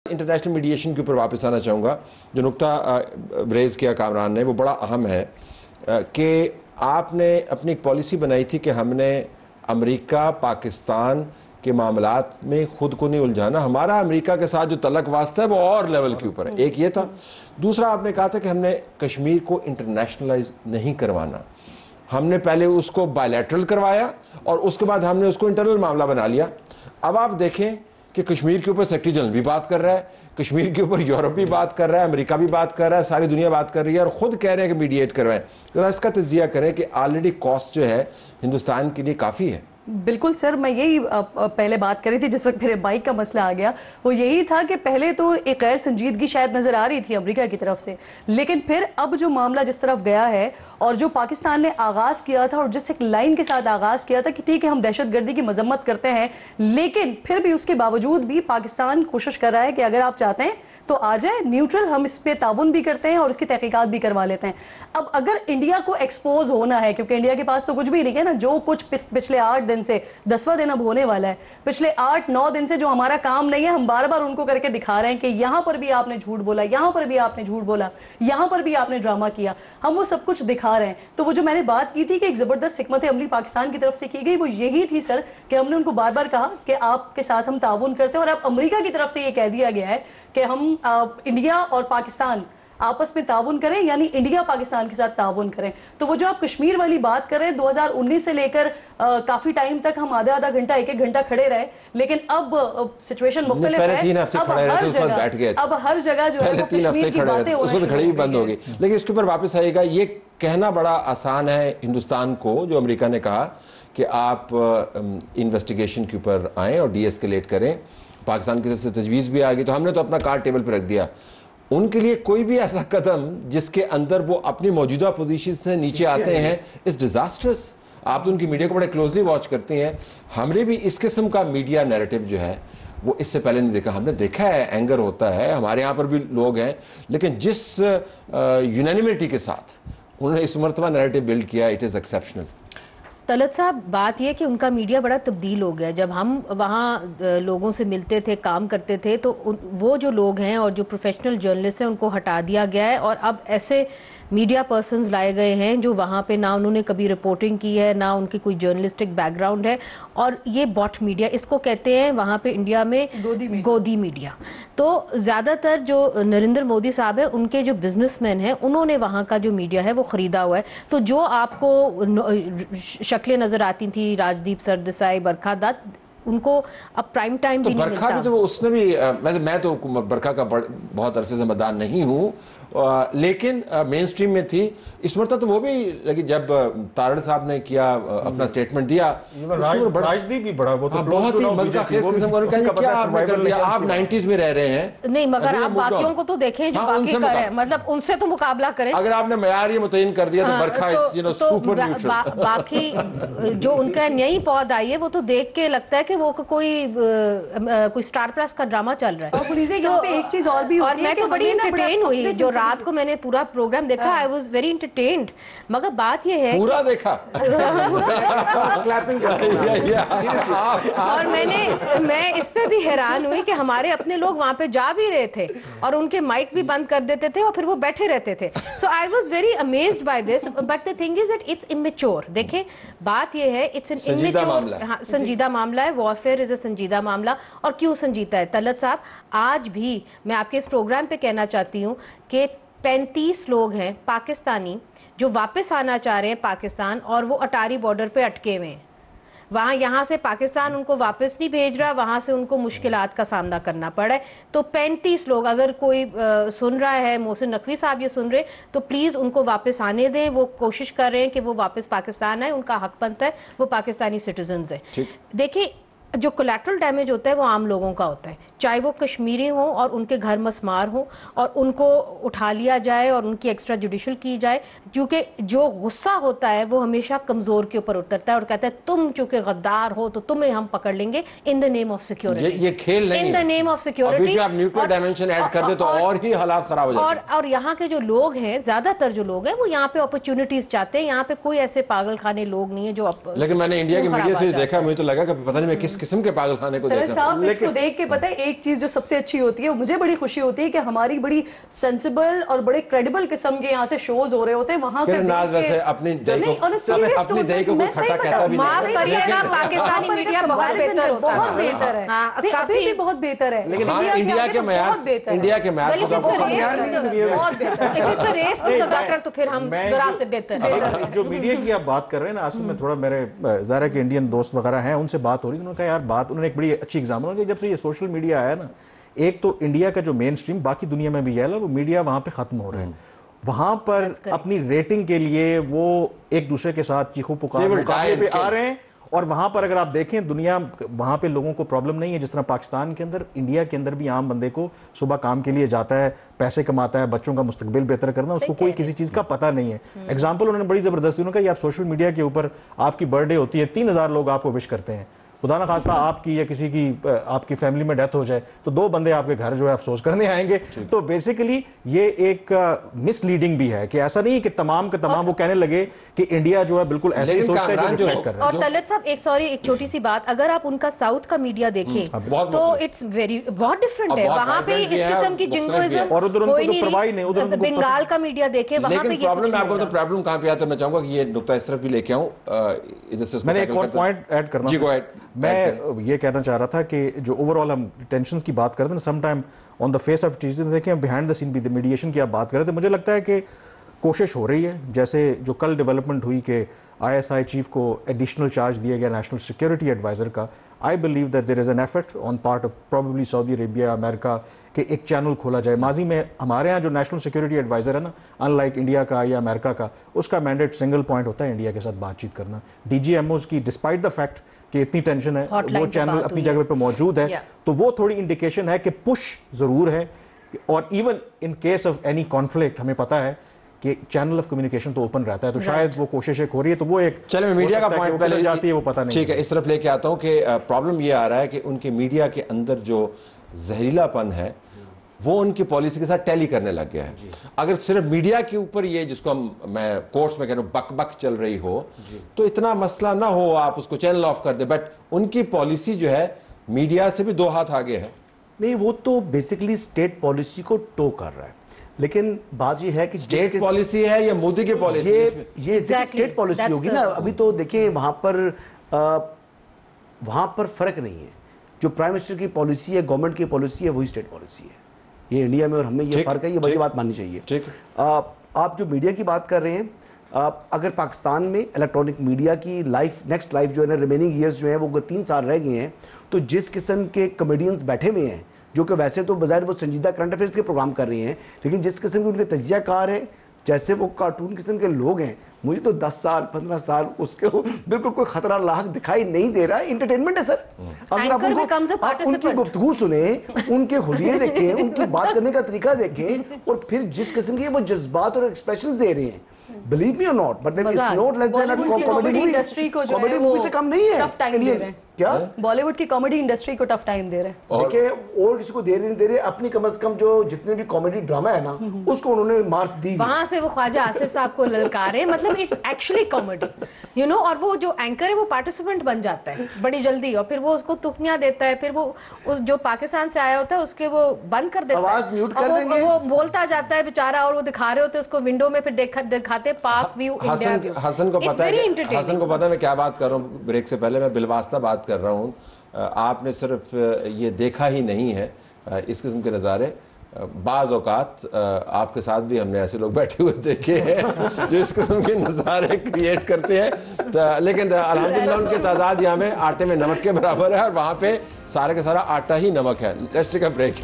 International mediation के ऊपर वापस आना चाहूँगा। जो नुक्ता रेज़ किया कामरान ने वो बड़ा अहम है कि आपने अपनी एक पॉलिसी बनाई थी कि हमने अमेरिका पाकिस्तान के मामलात में खुद को नहीं उलझाना, हमारा अमेरिका के साथ जो तलक वास्ता है वो और लेवल के ऊपर है। एक ये था। दूसरा आपने कहा था कि हमने कश्मीर को इंटरनेशनलाइज नहीं करवाना, हमने पहले उसको बायलैटरल करवाया और उसके बाद हमने उसको इंटरनल मामला बना लिया। अब आप देखें कि कश्मीर के ऊपर सेक्रेटरी जनरल भी बात कर रहा है, कश्मीर के ऊपर यूरोप भी बात कर रहा है, अमेरिका भी बात कर रहा है, सारी दुनिया बात कर रही है और ख़ुद कह रहे हैं कि मीडिएट करवाएं। जरा इसका तज्जिया करें कि ऑलरेडी कॉस्ट जो है हिंदुस्तान के लिए काफ़ी है। बिल्कुल सर, मैं यही पहले बात कर रही थी जिस वक्त मेरे बाइक का मसला आ गया, वो यही था कि पहले तो एक गैर संजीदगी शायद नजर आ रही थी अमेरिका की तरफ से, लेकिन फिर अब जो मामला जिस तरफ गया है और जो पाकिस्तान ने आगाज किया था और जिस एक लाइन के साथ आगाज किया था कि ठीक है हम दहशतगर्दी की मजम्मत करते हैं, लेकिन फिर भी उसके बावजूद भी पाकिस्तान कोशिश कर रहा है कि अगर आप चाहते हैं तो आ जाए न्यूट्रल, हम इस पे ताउन भी करते हैं और इसकी तहकीकात भी करवा लेते हैं। अब अगर इंडिया को एक्सपोज होना है, क्योंकि इंडिया के पास तो कुछ भी नहीं है ना, जो कुछ पिछले 8 दिन से 10वां दिन अब होने वाला है, पिछले 8-9 दिन से जो हमारा काम नहीं है हम बार बार उनको करके दिखा रहे हैं कि यहां पर भी आपने झूठ बोला, यहां पर भी आपने झूठ बोला, यहां पर भी आपने ड्रामा किया, हम वो सब कुछ दिखा रहे हैं। तो वो जो मैंने बात की थी कि एक जबरदस्त हिकमत अमली पाकिस्तान की तरफ से की गई, वो यही थी सर कि हमने उनको बार बार कहा कि आपके साथ हम ताउन करते हैं और अब अमेरिका की तरफ से ये कह दिया गया है कि हम इंडिया और पाकिस्तान आपस में ताउन करें, यानी इंडिया पाकिस्तान के साथ ताउन करें। तो वो जो आप कश्मीर वाली बात कर रहे हैं, 2019 से लेकर काफी टाइम तक हम आधा घंटा 1-1 घंटा खड़े रहे, लेकिन अब सिचुएशन मुख्तलिफ है। अब हर जगह जो है कश्मीर की बातें उसको खड़ी भी बंद होगी। लेकिन इसके ऊपर वापस आएगा, ये कहना बड़ा आसान है हिंदुस्तान को, जो अमेरिका ने कहा कि आप इन्वेस्टिगेशन के ऊपर आएँ और डीएस्केलेट करें, पाकिस्तान की तरफ से तजवीज़ भी आ गई, तो हमने तो अपना कार्ड टेबल पर रख दिया। उनके लिए कोई भी ऐसा कदम जिसके अंदर वो अपनी मौजूदा पोजीशन से नीचे आते हैं इज डिजास्टर्स। आप तो उनकी मीडिया को बड़े क्लोजली वॉच करते हैं। हमने भी इस किस्म का मीडिया नैरेटिव जो है वो इससे पहले नहीं देखा। हमने देखा है एंगर होता है, हमारे यहाँ पर भी लोग हैं, लेकिन जिस यूनानिमिटी के साथ उन्होंने इस मरतबा नैरेटिव बिल्ड किया, इट इज़ एक्सेप्शनल। तलत साहब, बात यह कि उनका मीडिया बड़ा तब्दील हो गया। जब हम वहाँ लोगों से मिलते थे, काम करते थे, तो वो जो लोग हैं और जो प्रोफेशनल जर्नलिस्ट हैं उनको हटा दिया गया है और अब ऐसे मीडिया पर्सन्स लाए गए हैं जो वहाँ पे ना उन्होंने कभी रिपोर्टिंग की है, ना उनकी कोई जर्नलिस्टिक बैकग्राउंड है, और ये बॉट मीडिया इसको कहते हैं वहाँ पे इंडिया में गोदी मीडिया। तो ज़्यादातर जो नरेंद्र मोदी साहब हैं उनके जो बिजनेसमैन हैं उन्होंने वहाँ का जो मीडिया है वो ख़रीदा हुआ है। तो जो आपको शक्लें नज़र आती थी, राजदीप सरदेसाई, बरखा दत्त, उनको अब प्राइम टाइम भी नहीं मिलता। बरखा भी तो उसने भी, मैं तो बरखा का बहुत अरसे से मतदार नहीं हूँ, लेकिन मेन स्ट्रीम में थी। इस मरतबा तो वो भी लगी जब तारड़ साहब ने किया अपना स्टेटमेंट दिया, राजदीप भी बड़ा, वो तो बहुत ही मज़ाक़िया किस्म का, क्या आपने कर दिया, आप 90s में रह रहे हैं। नहीं, मगर आप बाकियों को तो देखें जो बाकी कर रहे हैं, मतलब उनसे तो मुकाबला करें। अगर आपने मयार ये मुतय्यन कर दिया तो बरखा सुपर न्यूट्रल। बाकी जो उनका नई पौध आई है वो तो देख के लगता है कि वो कोई स्टार प्लस का ड्रामा चल रहा है। तो एक चीज और भी होती है, मैं तो बड़ी इंटरटेन हुई जो रात को मैंने पूरा प्रोग्राम देखा। आई वाज वेरी एंटरटेन्ड। मगर बात ये है पूरा देखा और मैं इस पे भी हैरान हुई कि हमारे अपने लोग वहां पे जा भी रहे थे और उनके माइक भी बंद कर देते थे और फिर वो बैठे रहते थे। So I was very amazed by this, but the thing is that it's immature. देखें, बात ये है, इट्स एन इमेच्योर, संजीदा मामला है। वॉरफेयर इज अ संजीदा मामला। और क्यों संजीदा है तलत साहब? आज भी मैं आपके इस प्रोग्राम पे कहना चाहती हूँ कि 35 लोग हैं पाकिस्तानी जो वापस आना चाह रहे हैं पाकिस्तान, और वो अटारी बॉर्डर पे अटके हुए हैं। यहाँ से पाकिस्तान उनको वापस नहीं भेज रहा, वहाँ से उनको मुश्किलात का सामना करना पड़ा है। तो 35 लोग, अगर कोई सुन रहा है, मोहसिन नकवी साहब ये सुन रहे, तो प्लीज़ उनको वापस आने दें। वो कोशिश कर रहे हैं कि वो वापस पाकिस्तान आए, उनका हक बनता है, वो पाकिस्तानी सिटीजन्स हैं। देखिए, जो कोलैटरल डैमेज होता है वो आम लोगों का होता है, चाहे वो कश्मीरी हों और उनके घर मसमार हों और उनको उठा लिया जाए और उनकी एक्स्ट्रा जुडिशल की जाए, क्योंकि जो गुस्सा होता है वो हमेशा कमज़ोर के ऊपर उतरता है और कहता है तुम चूंकि गद्दार हो तो तुम्हें हम पकड़ लेंगे in the name of security. ये खेल नहीं है, in the name of security. आप न्यूक्लियर डायमेंशन ऐड कर दे तो और ही हालात खराब हो जाते हैं। और यहाँ के जो लोग हैं, ज्यादातर जो लोग हैं वो यहाँ पे अपॉर्चुनिटीज चाहते हैं। यहाँ पे कोई ऐसे पागल खाने लोग नहीं है जो लेकिन मैंने इंडिया की मीडिया से देखा, मुझे तो लगा कि पता नहीं मैं किस किस्म के पागलखाने को देख रहे हैं। इसको देख के पता है एक चीज जो सबसे अच्छी होती है, मुझे बड़ी खुशी होती है कि हमारी बड़ी सेंसिबल और बड़े क्रेडिबल किस्म के यहाँ से शोज हो रहे होते हैं वहां फिर नाज वैसे अपनी दही को कोई खट्टा कहता भी नहीं। पाकिस्तानी मीडिया बहुत बेहतर होता है, बहुत बेहतर है, काफी बहुत बेहतर है, लेकिन इंडिया के मैच, इंडिया के मैच तो फिर हम जरा से बेहतर। जो मीडिया की आप बात कर रहे हैं ना, असल में थोड़ा मेरे ज़ाहिर है कि इंडियन दोस्त वगैरह हैं, उनसे बात हो रही है, उन्होंने कहा यार बात, उन्होंने एक बड़ी अच्छी एग्जाम्पल कि जब से ये सोशल मीडिया आया ना, एक तो इंडिया का जो मेन स्ट्रीम बाकी दुनिया में भी है, वो मीडिया वहां पे खत्म हो रहे हैं, वहां पर अपनी रेटिंग के लिए वो एक दूसरे के साथ चीखों पुकार मुकाबले पे आ रहे हैं। और वहां पर अगर आप देखें दुनिया, वहां पे लोगों को प्रॉब्लम नहीं है जिस तरह पाकिस्तान के अंदर, इंडिया के अंदर भी आम बंदे को सुबह काम के लिए जाता है, पैसे कमाता है, बच्चों का मुस्तकबिल बेहतर करना, उसको कोई किसी चीज का पता नहीं है। एग्जाम्पल उन्होंने बड़ी जबरदस्ती उन्होंने कहा, आप सोशल मीडिया के ऊपर आपकी बर्थडे होती है, 3000 लोग आपको विश करते हैं, खुदा ना खास्ता आपकी या किसी की आपकी फैमिली में डेथ हो जाए तो 2 बंदे आपके घर जो है अफसोस करने आएंगे। तो बेसिकली ये एक मिसलीडिंग भी है कि ऐसा नहीं है कि तमाम के तमाम वो कहने लगे कि इंडिया जो है बिल्कुल ऐसे ही सोचता है जो रिफ्लेक्ट कर रहा है। और तलत साहब एक छोटी सी बात, अगर आप उनका साउथ का मीडिया देखें तो इट्स बहुत डिफरेंट है, वहां पे इस किस्म की जिंगोइज्म और उधर उनको तो परवाही नहीं, उधर बंगाल का मीडिया देखे वहां पे प्रॉब्लम आपको तो प्रॉब्लम कहां पे आता है, मैं चाहूंगा कि ये नुक्ता इस तरफ भी लेके आऊं, इधर से मैंने एक और पॉइंट ऐड करना, जी गो अहेड। मैं ये कहना चाह रहा था कि जो ओवरऑल हम टेंशन्स की बात करते हैं, some time on the face off चीज़ें देखें, बिहाइंड द सीन भी मीडिएशन की आप बात कर रहे थे, मुझे लगता है कि कोशिश हो रही है, जैसे जो कल डेवलपमेंट हुई कि ISI चीफ को एडिशनल चार्ज दिया गया नेशनल सिक्योरिटी एडवाइज़र का, I believe that there is an effort on part of probably Saudi Arabia, America कि एक चैनल खोला जाए। माजी में हमारे यहाँ जो नेशनल सिक्योरिटी एडवाइज़र है ना, अनलाइक इंडिया का या अमेरिका का, उसका मैंडेट सिंगल पॉइंट होता है इंडिया के साथ बातचीत करना। DGMOs की डिस्पाइट द फैक्ट कि इतनी टेंशन है, वो चैनल अपनी जगह पे मौजूद है, तो वो थोड़ी इंडिकेशन है कि पुश जरूर है। और even in case of any conflict हमें पता है कि चैनल ऑफ कम्युनिकेशन तो ओपन रहता है, तो शायद वो कोशिश एक हो रही है, तो वो एक चले मैं मीडिया का पॉइंट पहले जाती है, वो पता नहीं। ठीक है, इस तरफ लेके आता हूं कि प्रॉब्लम ये आ रहा है कि उनके मीडिया के अंदर जो जहरीलापन है वो उनकी पॉलिसी के साथ टैली करने लग गया है। अगर सिर्फ मीडिया के ऊपर ये जिसको मैं कोर्ट्स में कह रहा हूँ बक बक चल रही हो तो इतना मसला ना हो, आप उसको चैनल ऑफ कर दे, बट उनकी पॉलिसी जो है मीडिया से भी 2 हाथ आगे है। नहीं, वो तो बेसिकली स्टेट पॉलिसी को टो कर रहा है, लेकिन बात ये है कि स्टेट पॉलिसी है या मोदी की पॉलिसी, ये स्टेट पॉलिसी होगी ना। अभी तो देखिए वहां पर फर्क नहीं है, जो प्राइम मिनिस्टर की पॉलिसी है, गवर्नमेंट की पॉलिसी है, वही स्टेट पॉलिसी है। ये इंडिया में और हमें ये फर्क है, ये बड़ी बात माननी चाहिए। ठीक, आप जो मीडिया की बात कर रहे हैं, अगर पाकिस्तान में इलेक्ट्रॉनिक मीडिया की लाइफ, नेक्स्ट लाइफ जो है ना, रिमेनिंग ईयर्स जो है वो 3 साल रह गए हैं, तो जिस किस्म के कॉमेडियंस बैठे हुए हैं, जो कि वैसे तो बजाय वो संजीदा करंट अफेयर्स के प्रोग्राम कर रहे हैं, लेकिन जिस किस्म के उनके तजियाकार हैं, जैसे वो कार्टून किस्म के लोग हैं, मुझे तो 10 साल 15 साल उसके बिल्कुल कोई खतरा लाक दिखाई नहीं दे रहा है। इंटरटेनमेंट है सर। अगर आप उनकी गुफ्तगू सुने, उनके हुलिये देखें, उनकी बात करने का तरीका देखें, और फिर जिस किस्म के वो जज्बात और एक्सप्रेशंस दे रहे हैं, believe me or not, but it's not less than a comedy movie. Comedy movie से कम नहीं है। क्या बॉलीवुड की कॉमेडी इंडस्ट्री को टफ टाइम दे रहे हैं। देखिए, और किसी को दे नहीं दे रहे, अपनी कम से कम जो जितने भी कॉमेडी ड्रामा है ना, उसको उन्होंने मार्क दी, वहां से वो ख्वाजा आसिफ साहब को ललकारे, मतलब it's actually comedy, you know. और वो जो एंकर है वो पार्टिसिपेंट बन जाता है बड़ी जल्दी, और फिर वो उसको तुखनिया देता है, फिर वो उस जो पाकिस्तान से आया होता है उसके वो बंद कर देता है, आवाज म्यूट कर देंगे, वो बोलता जाता है बेचारा, और वो दिखा रहे होते हैं उसको विंडो में, फिर दिखाते पाक व्यू इंडिया। हसन को पता है मैं क्या बात कर रहा हूँ, ब्रेक से पहले मैं बिलवास्ता बात कर रहा हूँ। आपने सिर्फ ये देखा ही नहीं है इस किस्म के नज़ारे, बाज़ औक़ात आपके साथ भी हमने ऐसे लोग बैठे हुए देखे हैं जो इस किस्म के नज़ारे क्रिएट करते हैं, लेकिन अल्हम्दुलिल्लाह उनकी तादाद यहाँ में आटे में नमक के बराबर है, और वहाँ पे सारे का सारा आटा ही नमक है। Let's take a break.